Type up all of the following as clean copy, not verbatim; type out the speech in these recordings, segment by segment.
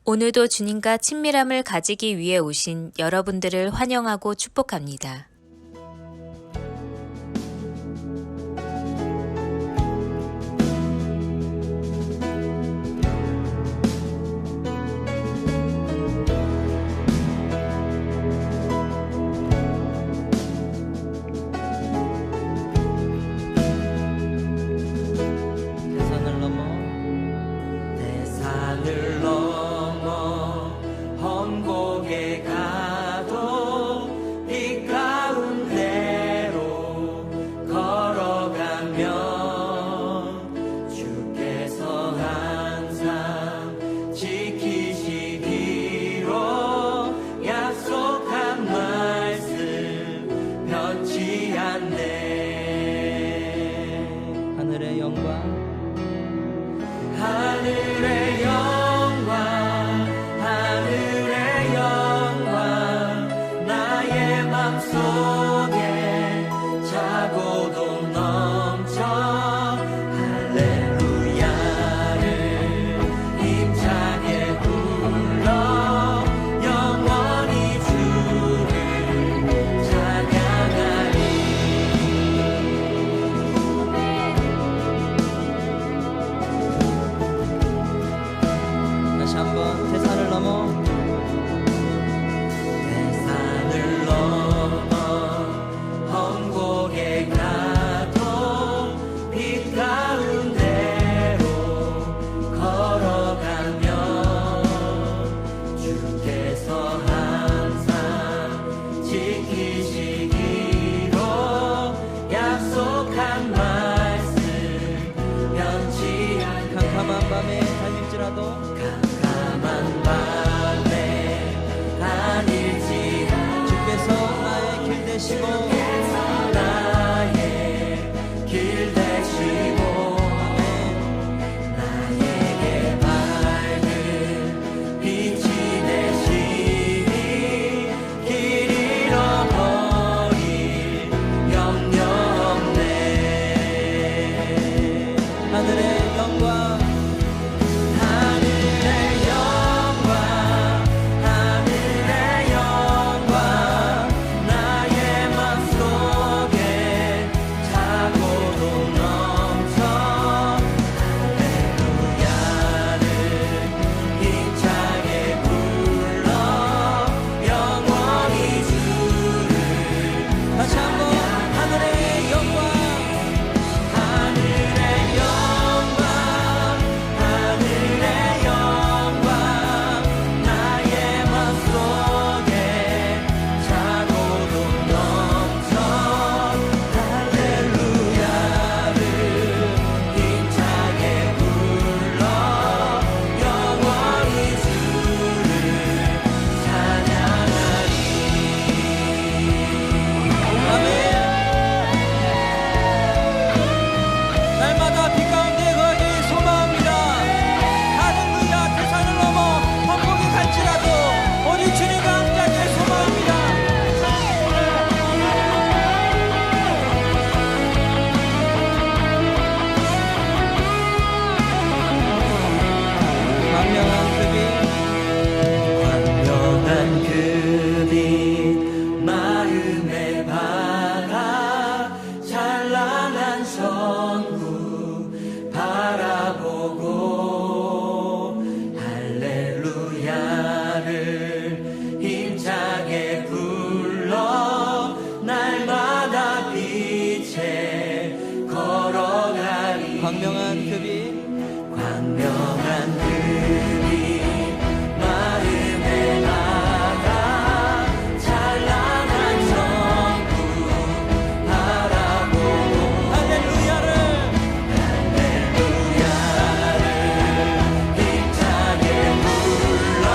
오늘도 주님과 친밀함을 가지기 위해 오신 여러분들을 환영하고 축복합니다. 대산을 넘어 험곡에 가도 빛 가운데로 걸어가면 주께서 항상 지키시기로 약속한 말씀 변치 않네. 하늘의 영광, 하늘의 영광, 하늘의 영광, 나의 맘속에 차고도 넘쳐 할렐루야를 힘차게 불러 영원히 주를 찬양하리. 다시 한번 대산을 넘어 험곡에 가도 빛 가운데로 걸어가면 주께서 항상 지키시기로 약속한 말씀 변치 않게. 캄캄한 밤에 달릴지라도 캄캄한 밤에 다닐지라도 주께서 나의 길 되시고 나에게 밝은 빛이 되시니 길 잃어버릴 염려 없네. 하늘의 영광, 하늘의 영광, 하늘의 영광, 나의 맘속에 차고도 넘쳐 할렐루야를 힘차게 불러 영원히 주를. 다시 한번 하늘의 영광, 하늘의 영광, 하늘의 영광, 나의 맘속에 차고도 넘쳐 할렐루야를 힘차게 불러 영원히 주를 찬양하리. 아멘. 날마다 빛 가운데 거하기 소망합니다. 할렐루야. 대산을 넘어 험곡이 갈지라도 우리 주님과 함께하길 소망합니다. 광명한 그 빛 마음에 박아 찬란한 천국 바라보고 할렐루야를 힘차게 불러 날마다 빛에 걸어가리. 광명한 그 빛, 광명한 그 빛 마음에 박아 찬란한 천국 바라보고 할렐루야를 힘차게 불러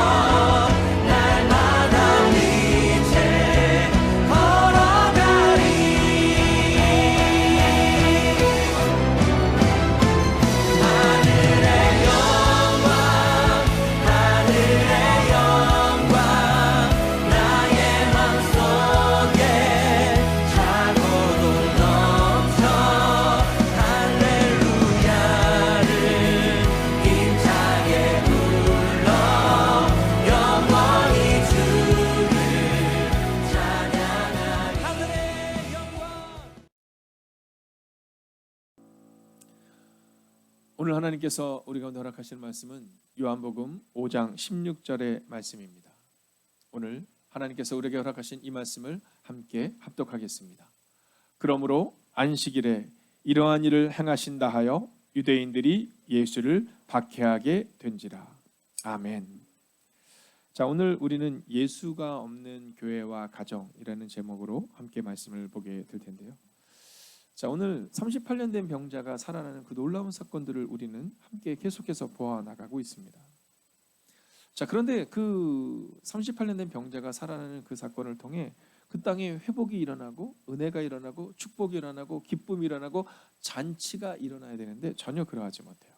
오늘 하나님께서 우리 가운데 허락하시는 말씀은 요한복음 5장 16절의 말씀입니다. 오늘 하나님께서 우리에게 허락하신 이 말씀을 함께 합독하겠습니다. 그러므로 안식일에 이러한 일을 행하신다 하여 유대인들이 예수를 박해하게 된지라. 아멘. 자, 오늘 우리는 예수가 없는 교회와 가정이라는 제목으로 함께 말씀을 보게 될 텐데요. 자, 오늘 38년 된 병자가 살아나는 그 놀라운 사건들을 우리는 함께 계속해서 보아나가고 있습니다. 자, 그런데 그 38년 된 병자가 살아나는 그 사건을 통해 그 땅에 회복이 일어나고 은혜가 일어나고 축복이 일어나고 기쁨이 일어나고 잔치가 일어나야 되는데 전혀 그러하지 못해요.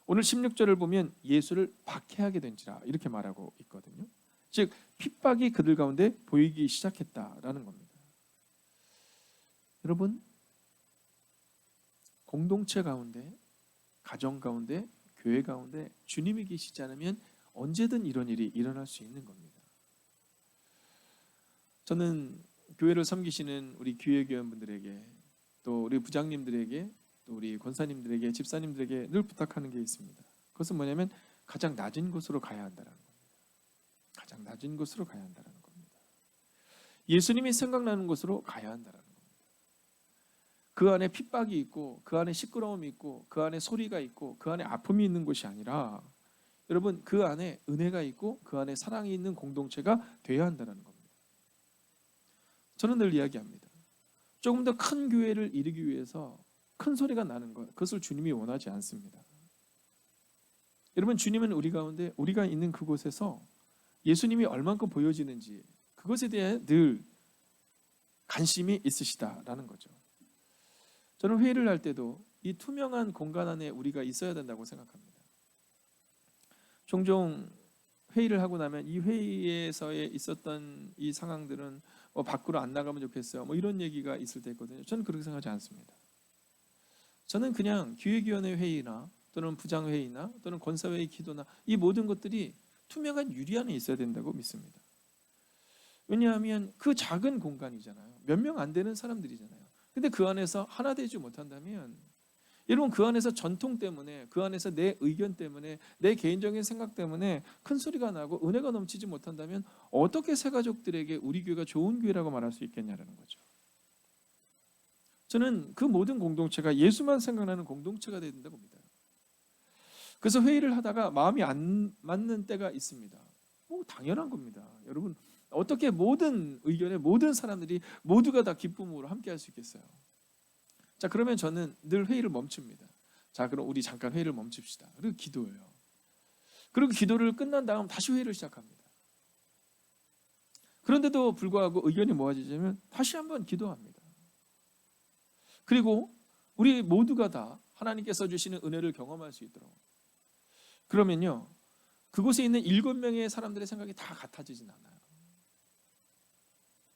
오늘 16절을 보면 예수를 박해하게 된지라 이렇게 말하고 있거든요. 즉 핍박이 그들 가운데 보이기 시작했다라는 겁니다. 여러분, 공동체 가운데, 가정 가운데, 교회 가운데 주님이 계시지 않으면 언제든 이런 일이 일어날 수 있는 겁니다. 저는 교회를 섬기시는 우리 교회교원분들에게, 또 우리 부장님들에게, 또 우리 권사님들에게, 집사님들에게 늘 부탁하는 게 있습니다. 그것은 뭐냐면 가장 낮은 곳으로 가야 한다는 겁니다. 가장 낮은 곳으로 가야 한다는 겁니다. 예수님이 생각나는 곳으로 가야 한다는 겁니다. 그 안에 핍박이 있고, 그 안에 시끄러움이 있고, 그 안에 소리가 있고, 그 안에 아픔이 있는 곳이 아니라 여러분, 그 안에 은혜가 있고 그 안에 사랑이 있는 공동체가 되어야 한다는 겁니다. 저는 늘 이야기합니다. 조금 더 큰 교회를 이루기 위해서 큰 소리가 나는 것, 그것을 주님이 원하지 않습니다. 여러분, 주님은 우리 가운데, 우리가 있는 그곳에서 예수님이 얼만큼 보여지는지 그것에 대해 늘 관심이 있으시다라는 거죠. 저는 회의를 할 때도 이 투명한 공간 안에 우리가 있어야 된다고 생각합니다. 종종 회의를 하고 나면 이 회의에서의 있었던 이 상황들은 밖으로 안 나가면 좋겠어요, 이런 얘기가 있을 때 있거든요. 저는 그렇게 생각하지 않습니다. 저는 그냥 기획위원회 회의나 또는 부장회의나 또는 권사회의 기도나 이 모든 것들이 투명한 유리 안에 있어야 된다고 믿습니다. 왜냐하면 그 작은 공간이잖아요. 몇 명 안 되는 사람들이잖아요. 근데 그 안에서 하나 되지 못한다면, 여러분, 그 안에서 전통 때문에, 그 안에서 내 의견 때문에, 내 개인적인 생각 때문에 큰 소리가 나고 은혜가 넘치지 못한다면 어떻게 새 가족들에게 우리 교회가 좋은 교회라고 말할 수 있겠냐라는 거죠. 저는 그 모든 공동체가 예수만 생각나는 공동체가 되야 된다고 믿어요. 그래서 회의를 하다가 마음이 안 맞는 때가 있습니다. 당연한 겁니다. 여러분, 어떻게 모든 의견에 모든 사람들이 모두가 다 기쁨으로 함께 할 수 있겠어요? 자, 그러면 저는 늘 회의를 멈춥니다. 자, 그럼 우리 잠깐 회의를 멈춥시다. 그리고 기도해요. 그리고 기도를 끝난 다음 다시 회의를 시작합니다. 그런데도 불구하고 의견이 모아지자면 다시 한번 기도합니다. 그리고 우리 모두가 다 하나님께서 주시는 은혜를 경험할 수 있도록, 그러면요, 그곳에 있는 7명의 사람들의 생각이 다 같아지진 않아요.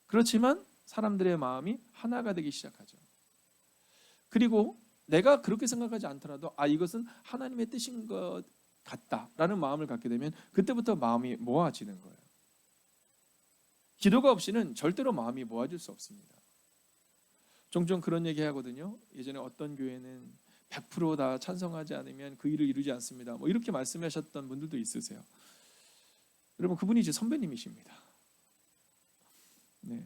그렇지만 사람들의 마음이 하나가 되기 시작하죠. 그리고 내가 그렇게 생각하지 않더라도 이것은 하나님의 뜻인 것 같다라는 마음을 갖게 되면 그때부터 마음이 모아지는 거예요. 기도가 없이는 절대로 마음이 모아질 수 없습니다. 종종 그런 얘기 하거든요. 예전에 어떤 교회는 100% 다 찬성하지 않으면 그 일을 이루지 않습니다, 이렇게 말씀하셨던 분들도 있으세요. 여러분, 그분이 제 선배님이십니다. 네.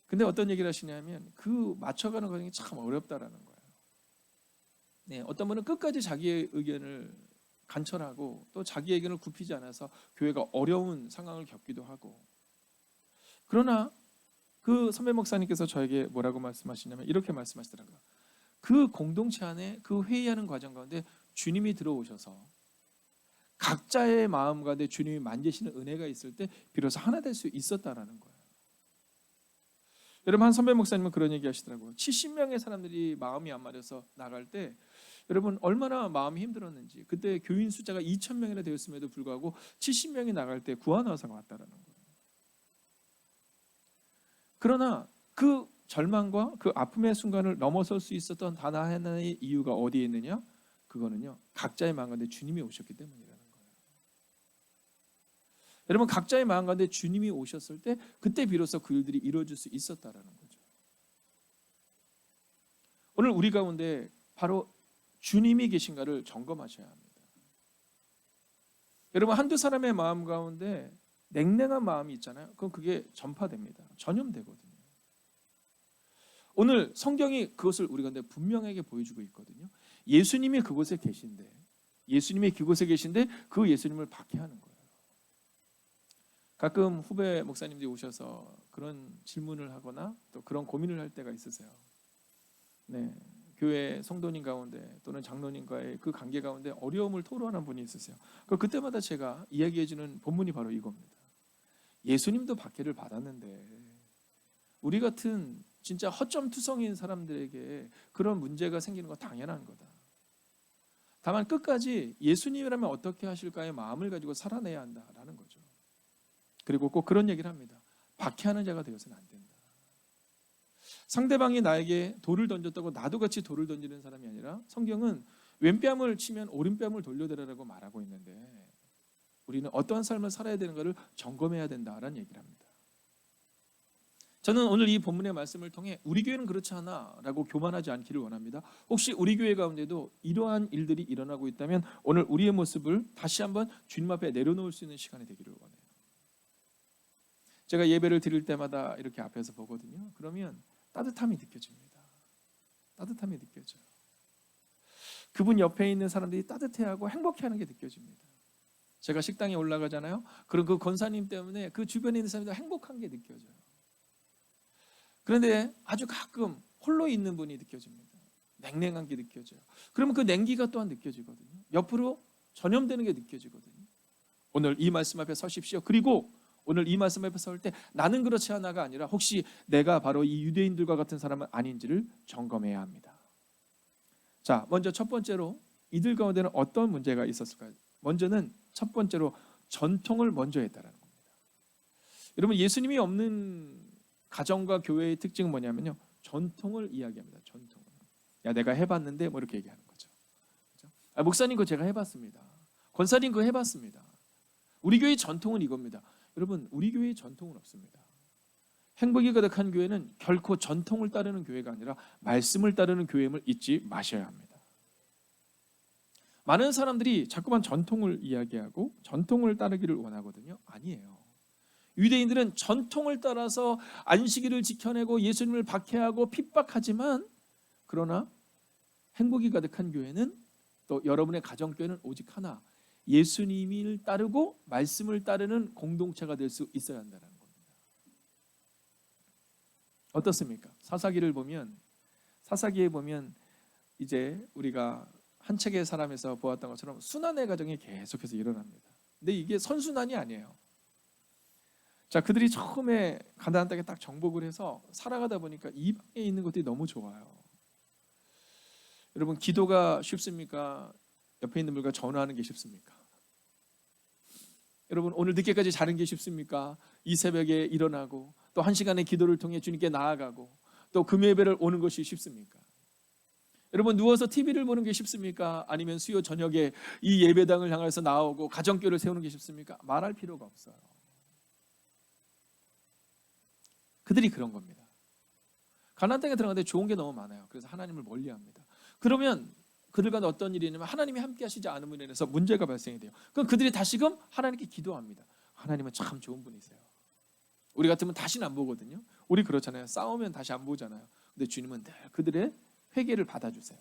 근데 어떤 얘기를 하시냐면 그 맞춰가는 과정이 참 어렵다라는 거예요. 네, 어떤 분은 끝까지 자기의 의견을 간철하고 또 자기 의견을 굽히지 않아서 교회가 어려운 상황을 겪기도 하고, 그러나 그 선배 목사님께서 저에게 뭐라고 말씀하시냐면 이렇게 말씀하시더라고요. 그 공동체 안에 그 회의하는 과정 가운데 주님이 들어오셔서 각자의 마음 가운데 주님이 만지시는 은혜가 있을 때 비로소 하나 될 수 있었다라는 거예요. 여러분, 한 선배 목사님은 그런 얘기 하시더라고요. 70명의 사람들이 마음이 안 맞아서 나갈 때 여러분 얼마나 마음이 힘들었는지. 그때 교인 숫자가 2,000명이나 되었음에도 불구하고 70명이 나갈 때 구원화사가 왔다라는 거예요. 그러나 그 절망과 그 아픔의 순간을 넘어설 수 있었던 단 하나의 이유가 어디에 있느냐? 그거는요, 각자의 마음 가운데 주님이 오셨기 때문이라는 거예요. 여러분, 각자의 마음 가운데 주님이 오셨을 때 그때 비로소 그 일들이 이루어질 수 있었다라는 거죠. 오늘 우리 가운데 바로 주님이 계신가를 점검하셔야 합니다. 여러분, 한두 사람의 마음 가운데 냉랭한 마음이 있잖아요. 그럼 그게 전파됩니다. 전염되거든요. 오늘 성경이 그것을 우리 가운데 분명하게 보여주고 있거든요. 예수님이 그곳에 계신데, 예수님이 그곳에 계신데 그 예수님을 박해하는 거예요. 가끔 후배 목사님들이 오셔서 그런 질문을 하거나 또 그런 고민을 할 때가 있으세요. 네, 교회 성도님 가운데 또는 장로님과의 그 관계 가운데 어려움을 토로하는 분이 있으세요. 그때마다 제가 이야기해주는 본문이 바로 이겁니다. 예수님도 박해를 받았는데 우리 같은 진짜 허점투성인 사람들에게 그런 문제가 생기는 건 당연한 거다. 다만 끝까지 예수님이라면 어떻게 하실까의 마음을 가지고 살아내야 한다라는 거죠. 그리고 꼭 그런 얘기를 합니다. 박해하는 자가 되어서는 안 된다. 상대방이 나에게 돌을 던졌다고 나도 같이 돌을 던지는 사람이 아니라 성경은 왼뺨을 치면 오른뺨을 돌려대라라고 말하고 있는데 우리는 어떠한 삶을 살아야 되는가를 점검해야 된다라는 얘기를 합니다. 저는 오늘 이 본문의 말씀을 통해 우리 교회는 그렇지 않아라고 교만하지 않기를 원합니다. 혹시 우리 교회 가운데도 이러한 일들이 일어나고 있다면 오늘 우리의 모습을 다시 한번 주님 앞에 내려놓을 수 있는 시간이 되기를 원해요. 제가 예배를 드릴 때마다 이렇게 앞에서 보거든요. 그러면 따뜻함이 느껴집니다. 따뜻함이 느껴져요. 그분 옆에 있는 사람들이 따뜻해하고 행복해하는 게 느껴집니다. 제가 식당에 올라가잖아요. 그럼 그 권사님 때문에 그 주변에 있는 사람들이 행복한 게 느껴져요. 그런데 아주 가끔 홀로 있는 분이 느껴집니다. 냉랭한 게 느껴져요. 그러면 그 냉기가 또한 느껴지거든요. 옆으로 전염되는 게 느껴지거든요. 오늘 이 말씀 앞에 서십시오. 그리고 오늘 이 말씀 앞에 설 때 나는 그렇지 않아가 아니라 혹시 내가 바로 이 유대인들과 같은 사람은 아닌지를 점검해야 합니다. 자, 먼저 첫 번째로 이들 가운데는 어떤 문제가 있었을까요? 먼저는 첫 번째로 전통을 먼저 했다라는 겁니다. 여러분, 예수님이 없는 가정과 교회의 특징은 뭐냐면요, 전통을 이야기합니다. 전통을. 야, 내가 해봤는데 뭐 이렇게 얘기하는 거죠. 그렇죠? 아, 목사님 그거 제가 해봤습니다. 권사님 그거 해봤습니다. 우리 교회의 전통은 이겁니다. 여러분, 우리 교회의 전통은 없습니다. 행복이 가득한 교회는 결코 전통을 따르는 교회가 아니라 말씀을 따르는 교회임을 잊지 마셔야 합니다. 많은 사람들이 자꾸만 전통을 이야기하고 전통을 따르기를 원하거든요. 아니에요. 유대인들은 전통을 따라서 안식일을 지켜내고 예수님을 박해하고 핍박하지만 그러나 행복이 가득한 교회는 또 여러분의 가정교회는 오직 하나, 예수님을 따르고 말씀을 따르는 공동체가 될 수 있어야 한다는 겁니다. 어떻습니까? 사사기에 보면 이제 우리가 한 책의 사람에서 보았던 것처럼 순환의 과정이 계속해서 일어납니다. 근데 이게 선순환이 아니에요. 자, 그들이 처음에 가나안 땅에 딱 정복을 해서 살아가다 보니까 이방에 있는 것들이 너무 좋아요. 여러분, 기도가 쉽습니까? 옆에 있는 분과 전화하는 게 쉽습니까? 여러분, 오늘 늦게까지 자는 게 쉽습니까? 이 새벽에 일어나고 또 1시간의 기도를 통해 주님께 나아가고 또 금요 예배를 오는 것이 쉽습니까? 여러분, 누워서 TV를 보는 게 쉽습니까? 아니면 수요 저녁에 이 예배당을 향해서 나오고 가정교회를 세우는 게 쉽습니까? 말할 필요가 없어요. 그들이 그런 겁니다. 가나안 땅에 들어가는데 좋은 게 너무 많아요. 그래서 하나님을 멀리합니다. 그러면 그들 가운데 어떤 일이 있냐면 하나님이 함께 하시지 않음으로 인해서 문제가 발생이 돼요. 그럼 그들이 다시금 하나님께 기도합니다. 하나님은 참 좋은 분이세요. 우리 같으면 다시는 안 보거든요. 우리 그렇잖아요. 싸우면 다시 안 보잖아요. 근데 주님은 늘 그들의 회개를 받아주세요.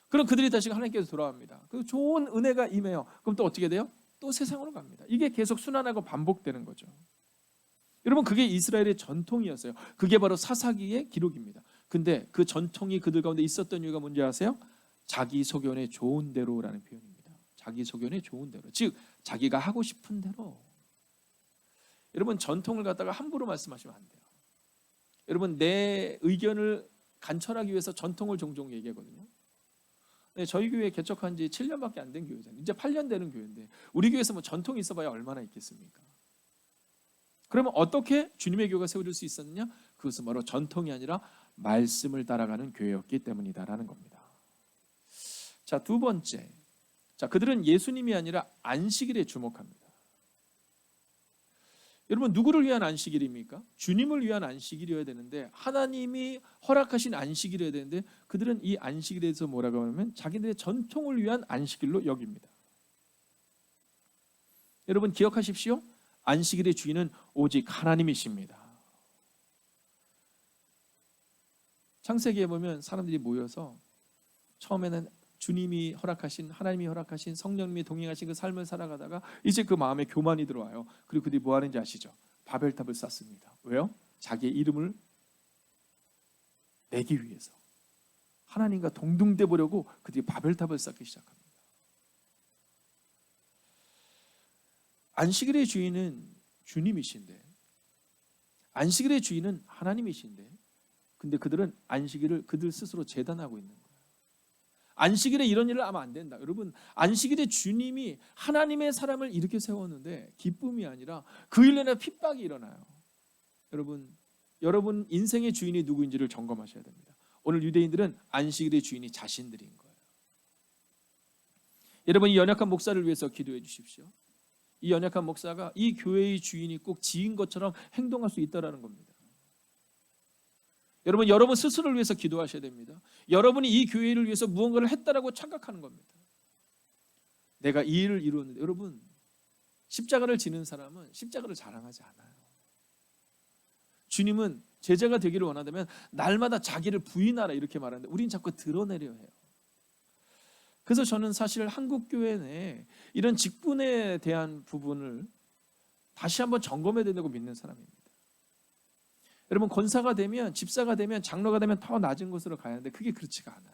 그럼 그들이 다시 하나님께서 돌아옵니다. 그 좋은 은혜가 임해요. 그럼 또 어떻게 돼요? 또 세상으로 갑니다. 이게 계속 순환하고 반복되는 거죠. 여러분, 그게 이스라엘의 전통이었어요. 그게 바로 사사기의 기록입니다. 근데 그 전통이 그들 가운데 있었던 이유가 뭔지 아세요? 자기 소견에 좋은 대로라는 표현입니다. 자기 소견에 좋은 대로, 즉 자기가 하고 싶은 대로. 여러분, 전통을 갖다가 함부로 말씀하시면 안 돼요. 여러분, 내 의견을 관철하기 위해서 전통을 종종 얘기하거든요. 네, 저희 교회 개척한 지 7년밖에 안 된 교회잖아요. 이제 8년 되는 교회인데 우리 교회에서 뭐 전통이 있어봐야 얼마나 있겠습니까? 그러면 어떻게 주님의 교회가 세워질 수 있었느냐? 그것은 바로 전통이 아니라 말씀을 따라가는 교회였기 때문이다라는 겁니다. 자, 두 번째. 자, 그들은 예수님이 아니라 안식일에 주목합니다. 여러분 누구를 위한 안식일입니까? 주님을 위한 안식일이어야 되는데 하나님이 허락하신 안식일이어야 되는데 그들은 이 안식일에 대해서 뭐라고 하냐면 자기들의 전통을 위한 안식일로 여깁니다. 여러분 기억하십시오. 안식일의 주인은 오직 하나님이십니다. 창세기에 보면 사람들이 모여서 처음에는 주님이 허락하신, 하나님이 허락하신, 성령님이 동행하신 그 삶을 살아가다가 이제 그 마음에 교만이 들어와요. 그리고 그들이 뭐 하는지 아시죠? 바벨탑을 쌓습니다. 왜요? 자기의 이름을 내기 위해서. 하나님과 동등돼 보려고 그들이 바벨탑을 쌓기 시작합니다. 안식일의 주인은 주님이신데, 안식일의 주인은 하나님이신데, 근데 그들은 안식일을 그들 스스로 재단하고 있는 거예요. 안식일에 이런 일을 하면 안 된다. 여러분, 안식일에 주님이 하나님의 사람을 이렇게 세웠는데 기쁨이 아니라 그 일년에 핍박이 일어나요. 여러분 인생의 주인이 누구인지를 점검하셔야 됩니다. 오늘 유대인들은 안식일의 주인이 자신들인 거예요. 여러분, 이 연약한 목사를 위해서 기도해 주십시오. 이 연약한 목사가 이 교회의 주인이 꼭 지인 것처럼 행동할 수 있다라는 겁니다. 여러분 스스로를 위해서 기도하셔야 됩니다. 여러분이 이 교회를 위해서 무언가를 했다라고 착각하는 겁니다. 내가 이 일을 이루었는데, 여러분 십자가를 지는 사람은 십자가를 자랑하지 않아요. 주님은 제자가 되기를 원한다면 날마다 자기를 부인하라 이렇게 말하는데 우린 자꾸 드러내려 해요. 그래서 저는 사실 한국 교회 내에 이런 직분에 대한 부분을 다시 한번 점검해야 된다고 믿는 사람입니다. 여러분 권사가 되면, 집사가 되면, 장로가 되면 더 낮은 곳으로 가야 하는데 그게 그렇지가 않아요.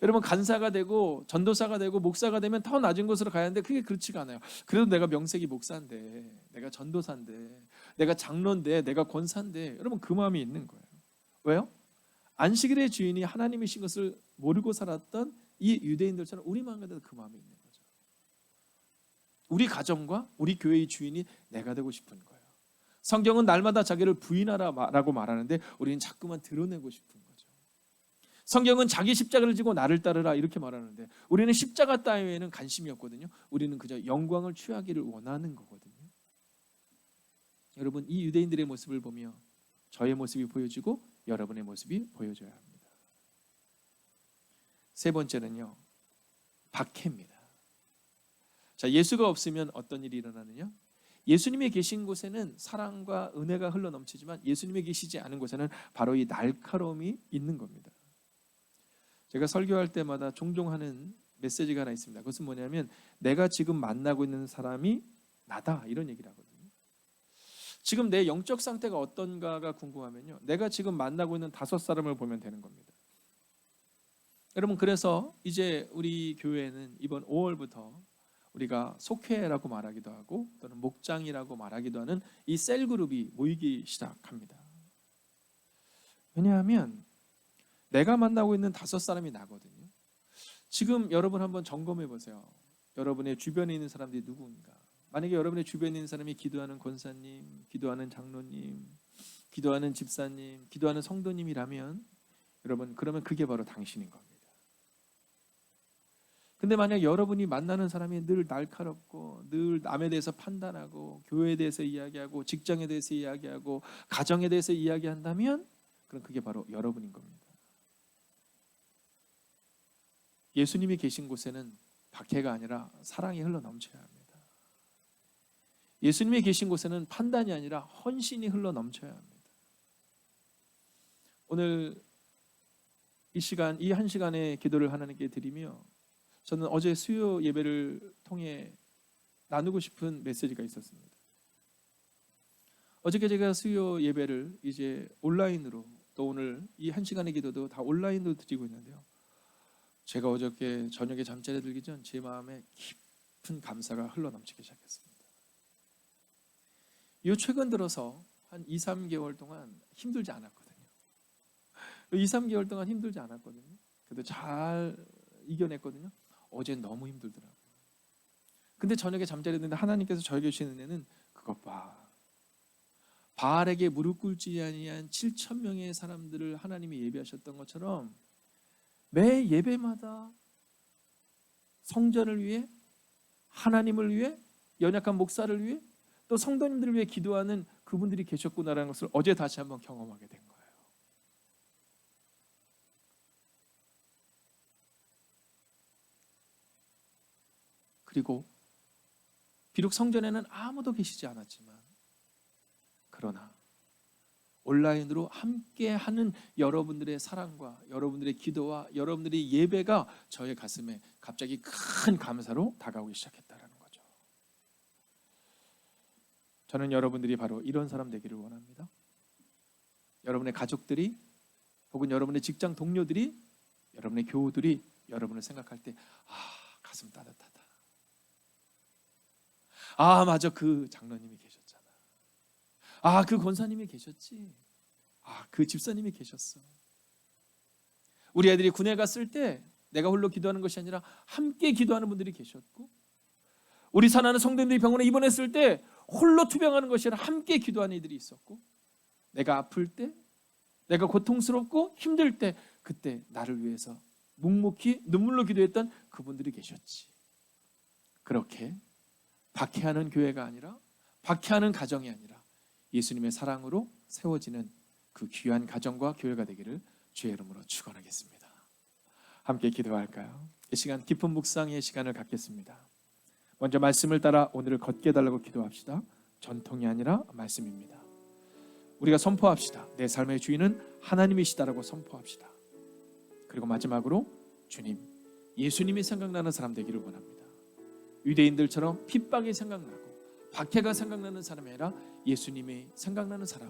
여러분 간사가 되고 전도사가 되고 목사가 되면 더 낮은 곳으로 가야 하는데 그게 그렇지가 않아요. 그래도 내가 명색이 목사인데, 내가 전도사인데, 내가 장로인데, 내가 권사인데, 여러분 그 마음이 있는 거예요. 왜요? 안식일의 주인이 하나님이신 것을 모르고 살았던 이 유대인들처럼 우리 마음에도 그 마음이 있는 거죠. 우리 가정과 우리 교회의 주인이 내가 되고 싶은 거예요. 성경은 날마다 자기를 부인하라고 말하는데 우리는 자꾸만 드러내고 싶은 거죠. 성경은 자기 십자가를 지고 나를 따르라 이렇게 말하는데 우리는 십자가 따위에는 관심이 없거든요. 우리는 그저 영광을 취하기를 원하는 거거든요. 여러분 이 유대인들의 모습을 보며 저의 모습이 보여지고 여러분의 모습이 보여져야 합니다. 세 번째는요, 박해입니다. 자, 예수가 없으면 어떤 일이 일어나느냐? 예수님이 계신 곳에는 사랑과 은혜가 흘러넘치지만 예수님이 계시지 않은 곳에는 바로 이 날카로움이 있는 겁니다. 제가 설교할 때마다 종종 하는 메시지가 하나 있습니다. 그것은 뭐냐면 내가 지금 만나고 있는 사람이 나다 이런 얘기를 하거든요. 지금 내 영적 상태가 어떤가가 궁금하면요, 내가 지금 만나고 있는 5사람을 보면 되는 겁니다. 여러분 그래서 이제 우리 교회는 이번 5월부터 우리가 속회라고 말하기도 하고 또는 목장이라고 말하기도 하는 이 셀그룹이 모이기 시작합니다. 왜냐하면 내가 만나고 있는 5사람이 나거든요. 지금 여러분 한번 점검해 보세요. 여러분의 주변에 있는 사람들이 누구인가? 만약에 여러분의 주변에 있는 사람이 기도하는 권사님, 기도하는 장로님, 기도하는 집사님, 기도하는 성도님이라면 여러분 그러면 그게 바로 당신인 겁니다. 근데 만약 여러분이 만나는 사람이 늘 날카롭고 늘 남에 대해서 판단하고 교회에 대해서 이야기하고 직장에 대해서 이야기하고 가정에 대해서 이야기한다면 그럼 그게 바로 여러분인 겁니다. 예수님이 계신 곳에는 박해가 아니라 사랑이 흘러넘쳐야 합니다. 예수님이 계신 곳에는 판단이 아니라 헌신이 흘러넘쳐야 합니다. 오늘 이 시간, 이 한 시간의 기도를 하나님께 드리며 저는 어제 수요 예배를 통해 나누고 싶은 메시지가 있었습니다. 어저께 제가 수요 예배를 이제 온라인으로 또 오늘 이 한 시간의 기도도 다 온라인으로 드리고 있는데요. 제가 어저께 저녁에 잠자리에 들기 전 제 마음에 깊은 감사가 흘러넘치기 시작했습니다. 이 최근 들어서 한 2, 3개월 동안 힘들지 않았거든요. 2, 3개월 동안 힘들지 않았거든요. 그래도 잘 이겨냈거든요. 어제 너무 힘들더라고요. 근데 저녁에 잠자리에 드는데 하나님께서 저에게 주신 은혜는 그것 봐. 바알에게 무릎 꿇지 아니한 7,000명의 사람들을 하나님이 예배하셨던 것처럼 매 예배마다 성전을 위해, 하나님을 위해, 연약한 목사를 위해, 또 성도님들을 위해 기도하는 그분들이 계셨구나라는 것을 어제 다시 한번 경험하게 된 거예요. 그리고 비록 성전에는 아무도 계시지 않았지만, 그러나 온라인으로 함께하는 여러분들의 사랑과 여러분들의 기도와 여러분들의 예배가 저의 가슴에 갑자기 큰 감사로 다가오기 시작했다라는 거죠. 저는 여러분들이 바로 이런 사람 되기를 원합니다. 여러분의 가족들이 혹은 여러분의 직장 동료들이, 여러분의 교우들이 여러분을 생각할 때 가슴 따뜻하다. 맞아, 그 장로님이 계셨잖아. 그 권사님이 계셨지. 그 집사님이 계셨어. 우리 애들이 군에 갔을 때 내가 홀로 기도하는 것이 아니라 함께 기도하는 분들이 계셨고, 우리 사랑하는 성도님들이 병원에 입원했을 때 홀로 투병하는 것이 아니라 함께 기도하는 이들이 있었고, 내가 아플 때, 내가 고통스럽고 힘들 때 그때 나를 위해서 묵묵히 눈물로 기도했던 그분들이 계셨지. 그렇게 박해하는 교회가 아니라, 박해하는 가정이 아니라 예수님의 사랑으로 세워지는 그 귀한 가정과 교회가 되기를 주의 이름으로 축원하겠습니다. 함께 기도할까요? 이 시간 깊은 묵상의 시간을 갖겠습니다. 먼저 말씀을 따라 오늘을 걷게 해달라고 기도합시다. 전통이 아니라 말씀입니다. 우리가 선포합시다. 내 삶의 주인은 하나님이시다라고 선포합시다. 그리고 마지막으로 주님, 예수님이 생각나는 사람 되기를 원합니다. 유대인들처럼 핍박이 생각나고 박해가 생각나는 사람이 아니라 예수님이 생각나는 사람,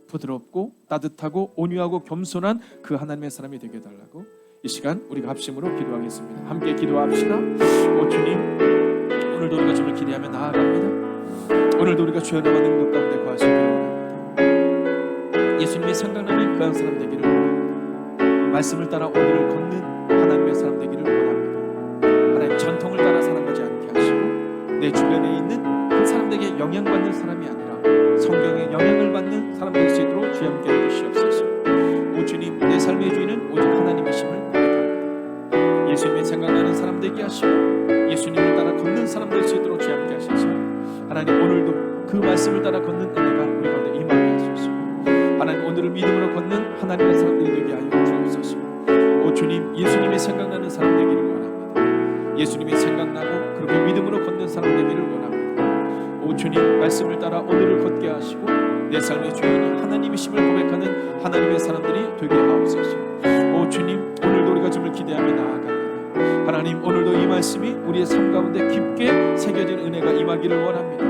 부드럽고 따뜻하고 온유하고 겸손한 그 하나님의 사람이 되게 해달라고 이 시간 우리가 합심으로 기도하겠습니다. 함께 기도합시다. 주님, 오늘도 우리가 주님을 기대하며 나아갑니다. 오늘도 우리가 주의 나와 능력 가운데 거하시기를 원합니다. 예수님이 생각나는 그 사람 되기를 원합니다. 말씀을 따라 오늘을 걷는 하나님의 사람 되기를 원합니다. 하나님 전통을 따라 살아가지 않게 하시고 내 주변에 있는 그 사람들에게 영향받는 사람이 아니라 성경의 영향을 받는 사람 될 수 있도록 주의 함께 해주시옵소서. 오 주님, 내 삶의 주인은 오직 하나님이심을 고백합니다. 예수님의 생각나는 사람 되게 하시고 예수님을 따라 걷는 사람 될 수 있도록 주의 함께 하셔서 하나님, 오늘도 그 말씀을 따라 걷는 은혜가 우리 가운데 임하게 하소서. 하나님, 오늘을 믿음으로 걷는 하나님의 사람들이 되게 하여 주옵소서. 오 주님, 예수님이 생각나는 사람 되기를 원합니다. 예수님이 생각나고 그렇게 믿음으로 걷는 사람 되기를 원합니다. 오 주님, 말씀을 따라 오늘을 걷게 하시고 내 삶의 주인이 하나님이심을 고백하는 하나님의 사람들이 되게 하옵소서. 오 주님, 오늘도 우리가 주님을 기대하며 나아갑니다. 하나님, 오늘도 이 말씀이 우리의 삶 가운데 깊게 새겨진 은혜가 임하기를 원합니다.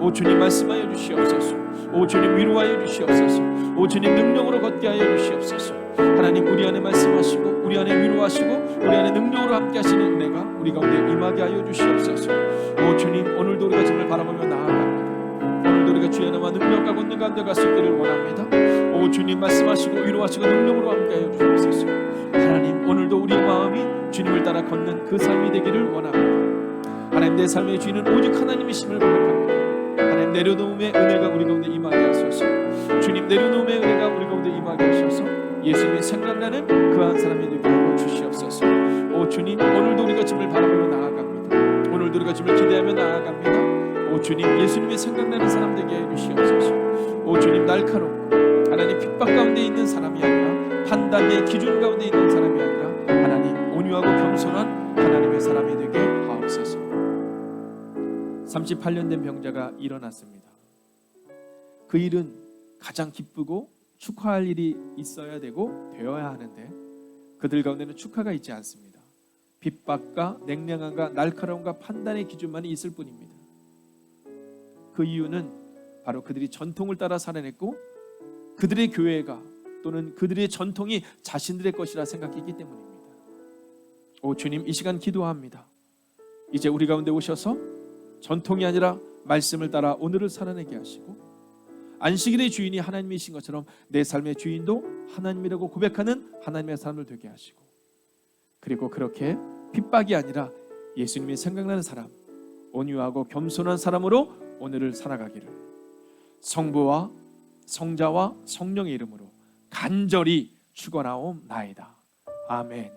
오 주님, 말씀하여 주시옵소서. 오 주님, 위로하여 주시옵소서. 오 주님, 능력으로 걷게 하여 주시옵소서. 하나님, 우리 안에 말씀하시고 우리 안에 위로하시고 우리 안에 능력으로 함께 하시는 은혜가 우리 가운데 임하게 하여 주시옵소서. 오 주님, 오늘도 우리가 주님을 바라보며 나아갑니다. 오늘도 우리가 주의 나와 능력과 권능 가운데 갈 수 있기를 원합니다. 오 주님, 말씀하시고 위로하시고 능력으로 함께 하여 주시옵소서. 하나님, 오늘도 우리의 마음이 주님을 따라 걷는 그 삶이 되기를 원합니다. 하나님, 내 삶의 주인은 오직 하나님이심을 고백합니다. 하나님, 내려놓음의 은혜가 우리 가운데 임하게 하소서. 주님, 내려놓음의 은혜가 우리 가운데 임하게 하셔서 예수님이 생각나는 그한 사람이 되게 하여 주시옵소서. 오 주님, 오늘도 우리가 주님을 바라보며 나아갑니다. 오늘도 우리가 주님을 기대하며 나아갑니다. 오 주님, 예수님이 생각나는 사람 되게 하여 주시옵소서. 오 주님, 날카롭고 하나님 핍박 가운데 있는 사람이 아니라 판단의 기준 가운데 있는 사람이 아니라 하나님 온유하고 겸손한 하나님의 사람이 되게 하옵소서. 38년 된 병자가 일어났습니다. 그 일은 가장 기쁘고 축하할 일이 있어야 되고 되어야 하는데 그들 가운데는 축하가 있지 않습니다. 핍박과 냉랭함과 날카로움과 판단의 기준만이 있을 뿐입니다. 그 이유는 바로 그들이 전통을 따라 살아냈고 그들의 교회가 또는 그들의 전통이 자신들의 것이라 생각했기 때문입니다. 오 주님, 이 시간 기도합니다. 이제 우리 가운데 오셔서 전통이 아니라 말씀을 따라 오늘을 살아내게 하시고 안식일의 주인이 하나님이신 것처럼 내 삶의 주인도 하나님이라고 고백하는 하나님의 사람을 되게 하시고 그리고 그렇게 핍박이 아니라 예수님이 생각나는 사람, 온유하고 겸손한 사람으로 오늘을 살아가기를 성부와 성자와 성령의 이름으로 간절히 축원하옵나이다. 아멘.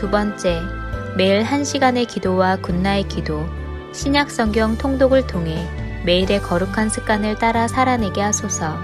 두 번째, 매일 1시간의 기도와 굿나잇 기도, 신약 성경 통독을 통해 매일의 거룩한 습관을 따라 살아내게 하소서.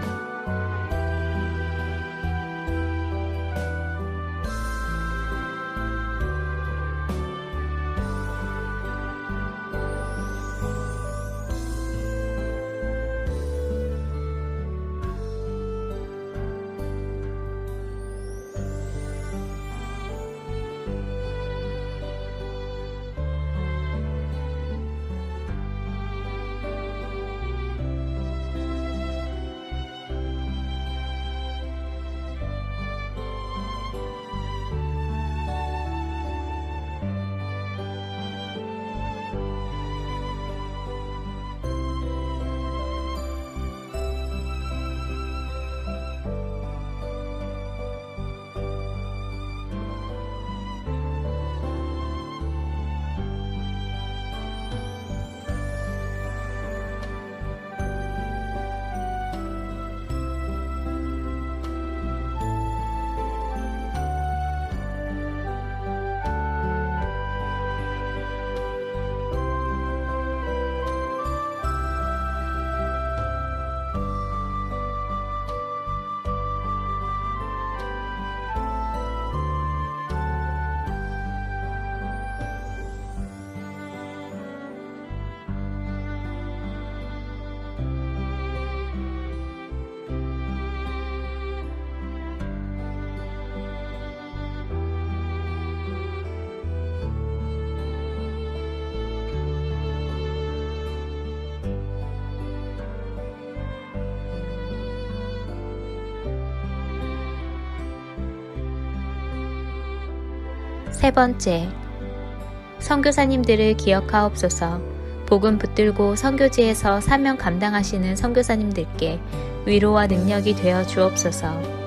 세 번째, 선교사님들을 기억하옵소서. 복음 붙들고 선교지에서 사명 감당하시는 선교사님들께 위로와 능력이 되어 주옵소서.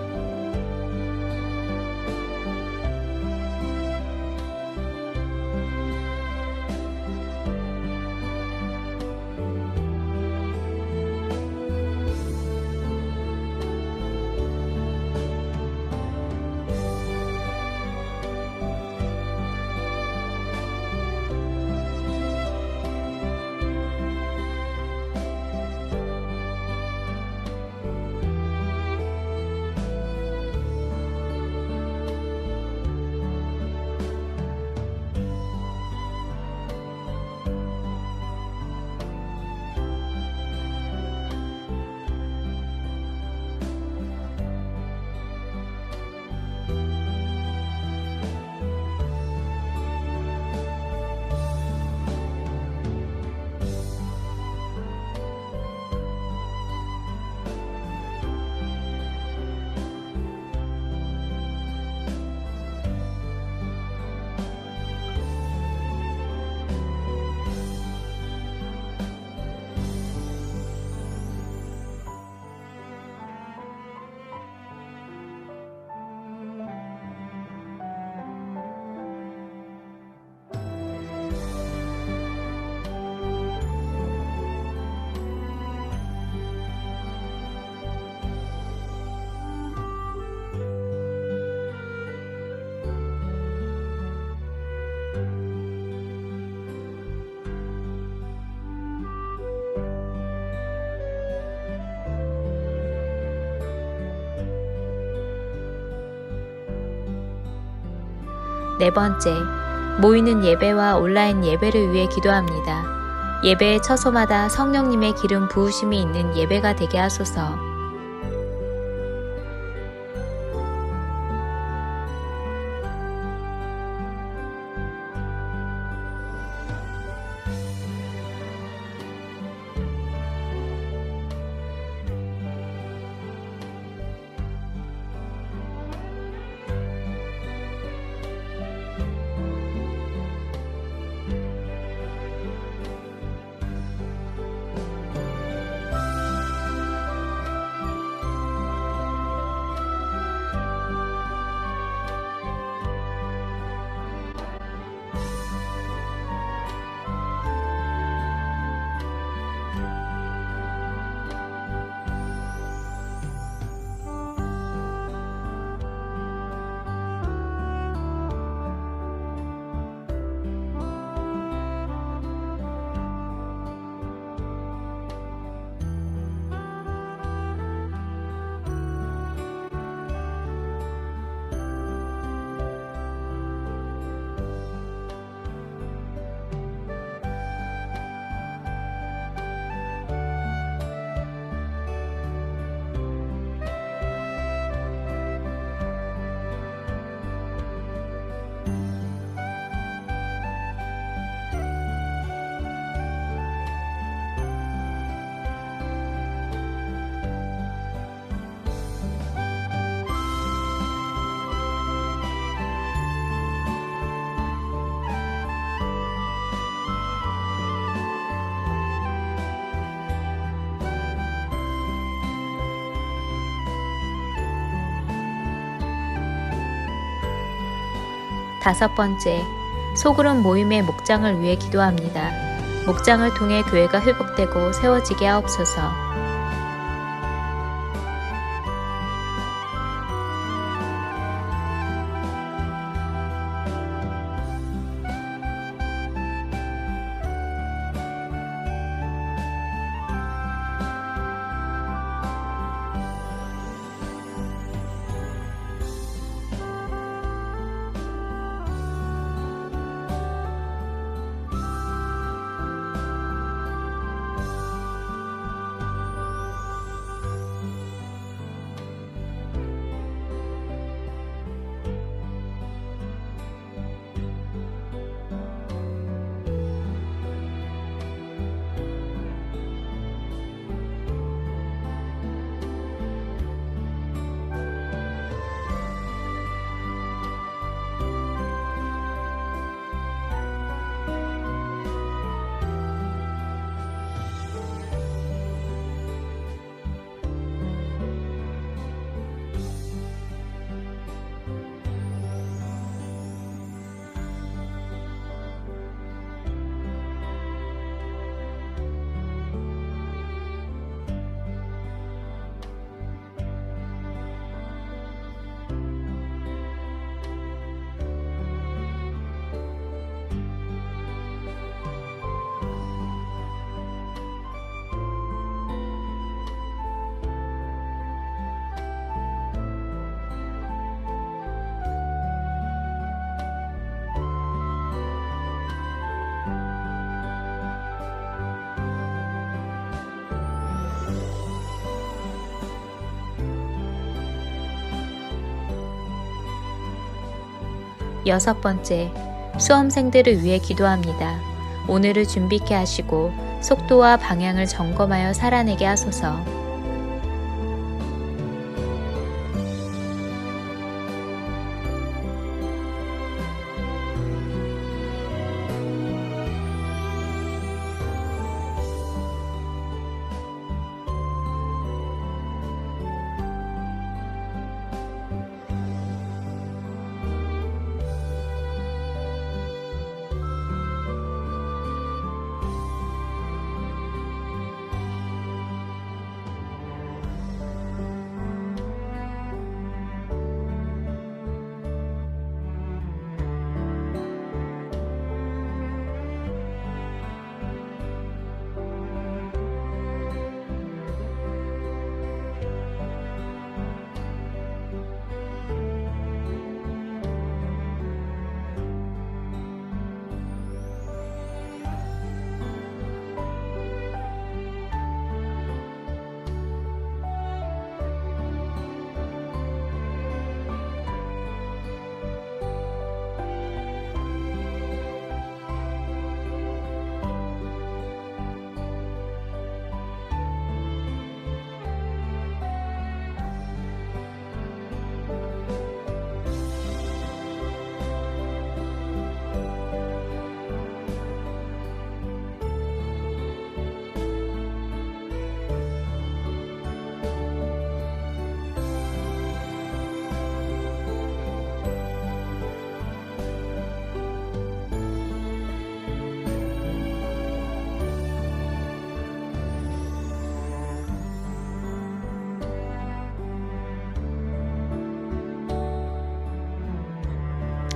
네 번째, 모이는 예배와 온라인 예배를 위해 기도합니다. 예배의 처소마다 성령님의 기름 부으심이 있는 예배가 되게 하소서. 5번째, 소그룹 모임의 목장을 위해 기도합니다. 목장을 통해 교회가 회복되고 세워지게 하옵소서. 여섯 번째, 수험생들을 위해 기도합니다. 오늘을 준비케 하시고 속도와 방향을 점검하여 살아내게 하소서.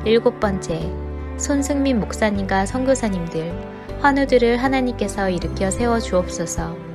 일곱 번째, 손승민 목사님과 선교사님들, 환우들을 하나님께서 일으켜 세워 주옵소서.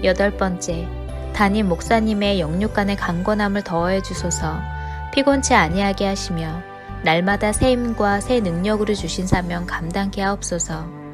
8번째, 담임 목사님의 영육간의 강건함을 더해 주소서. 피곤치 아니하게 하시며 날마다 새 힘과 새 능력으로 주신 사명 감당케 하옵소서.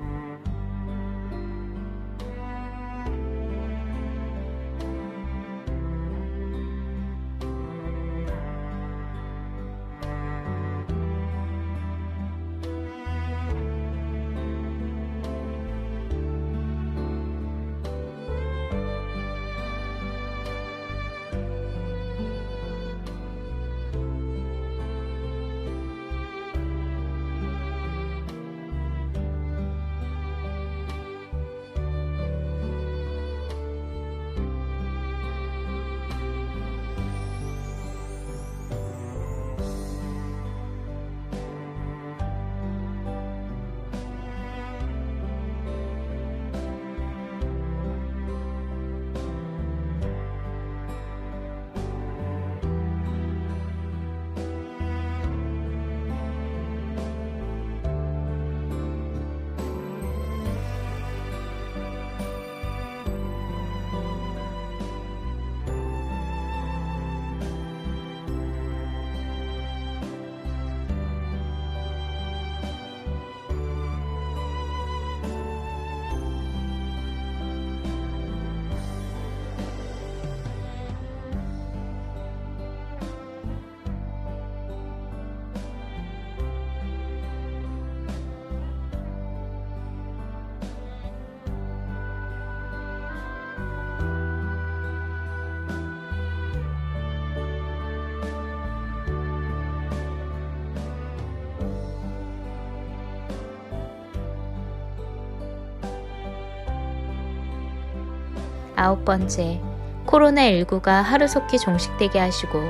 아홉 번째, 코로나19가 하루속히 종식되게 하시고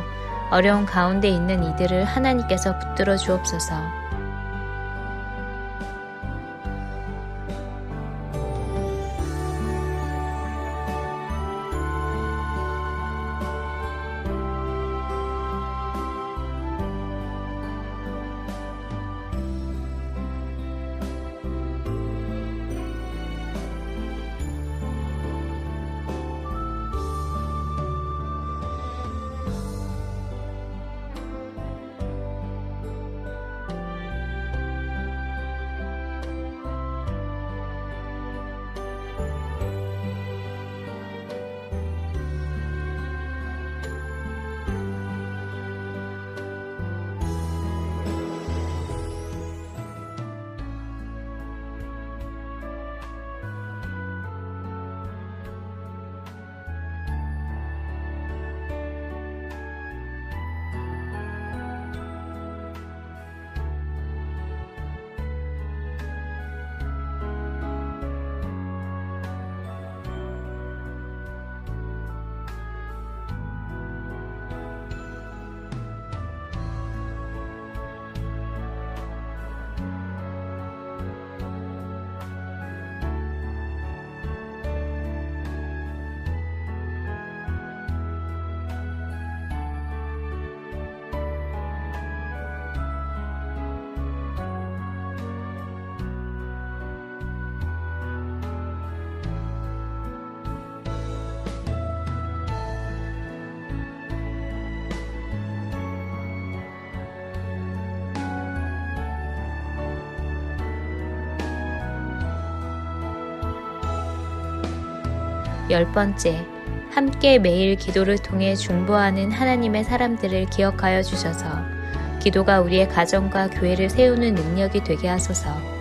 어려운 가운데 있는 이들을 하나님께서 붙들어 주옵소서. 열 번째, 함께 매일 기도를 통해 중보하는 하나님의 사람들을 기억하여 주셔서 기도가 우리의 가정과 교회를 세우는 능력이 되게 하소서.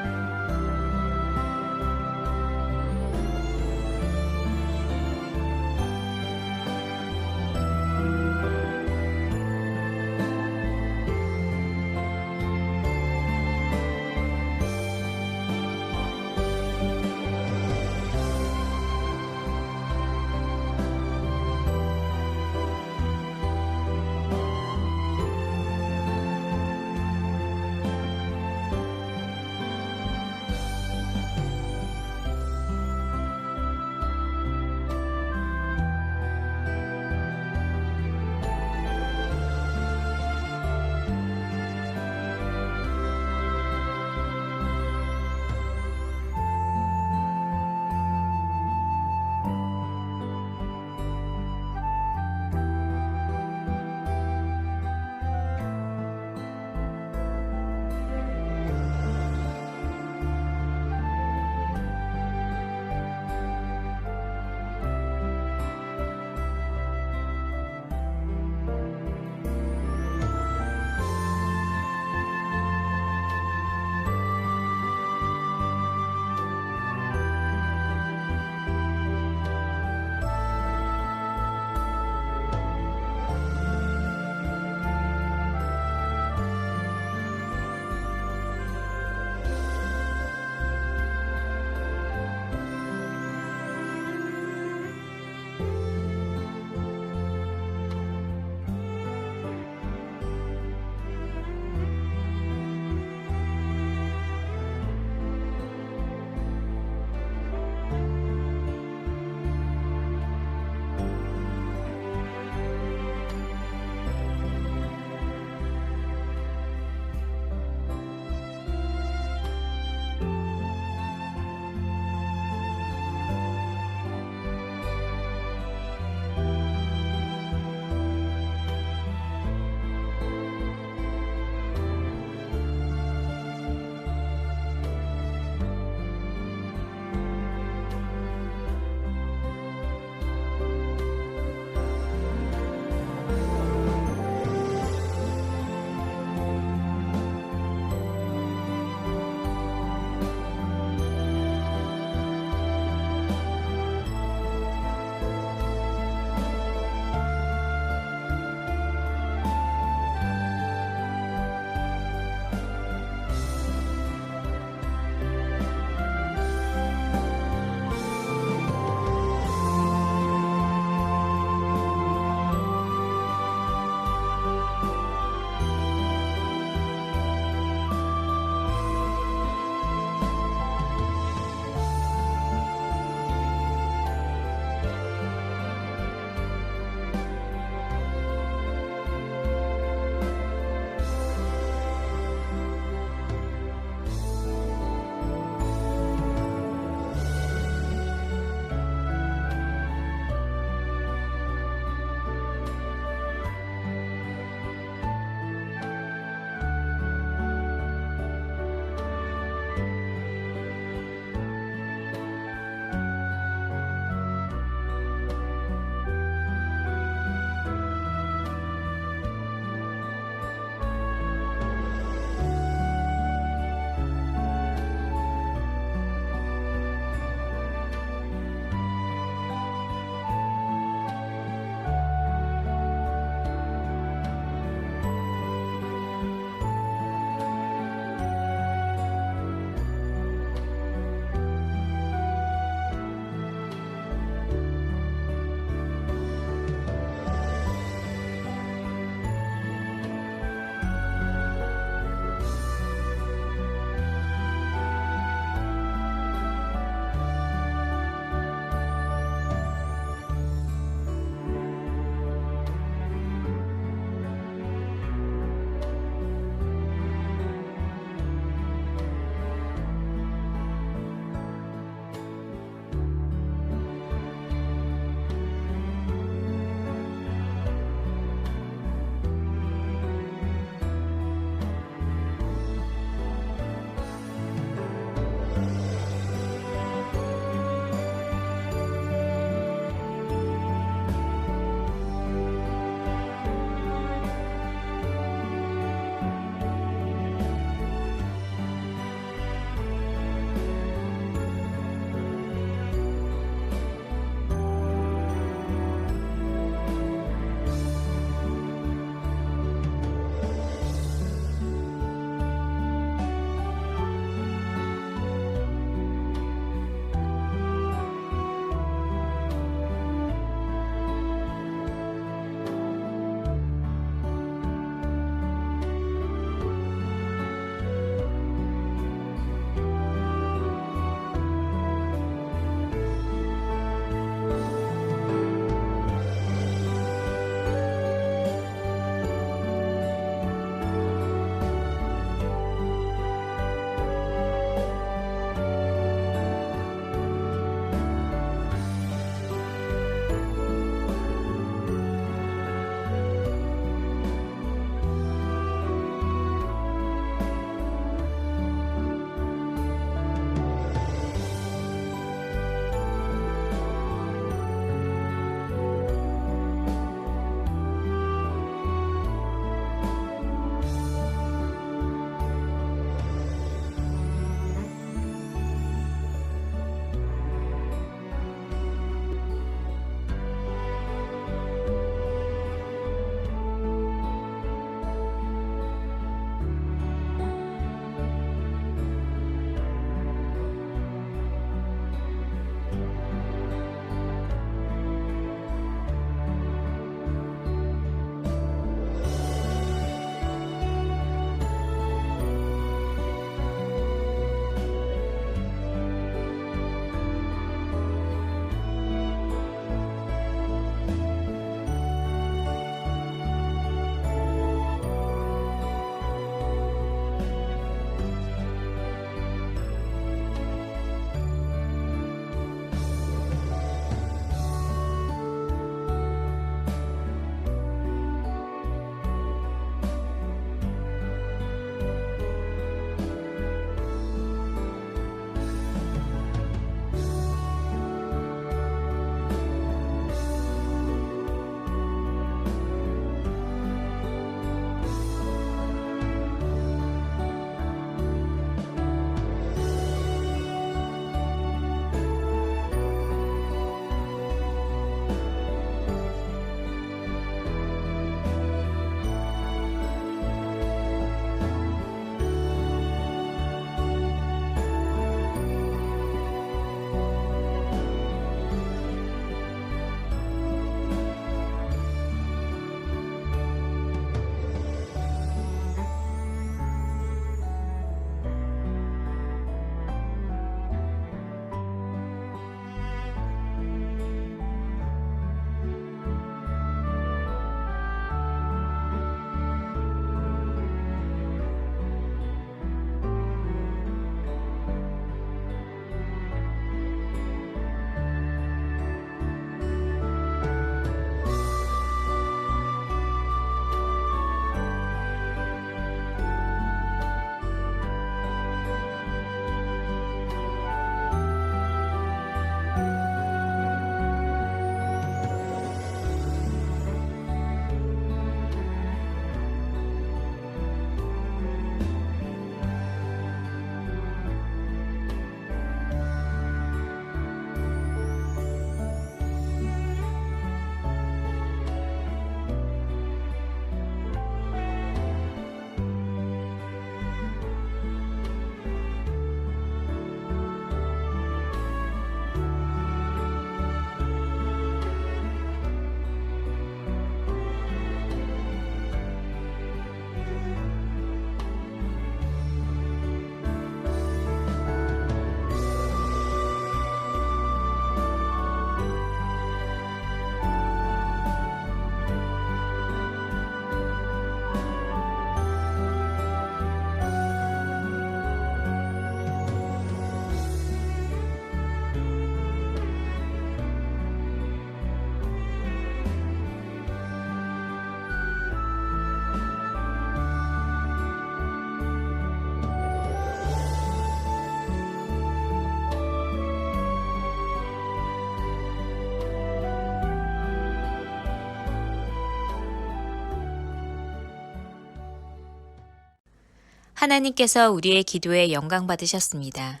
하나님께서 우리의 기도에 영광 받으셨습니다.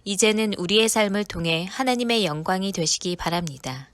이제는 우리의 삶을 통해 하나님의 영광이 되시기 바랍니다.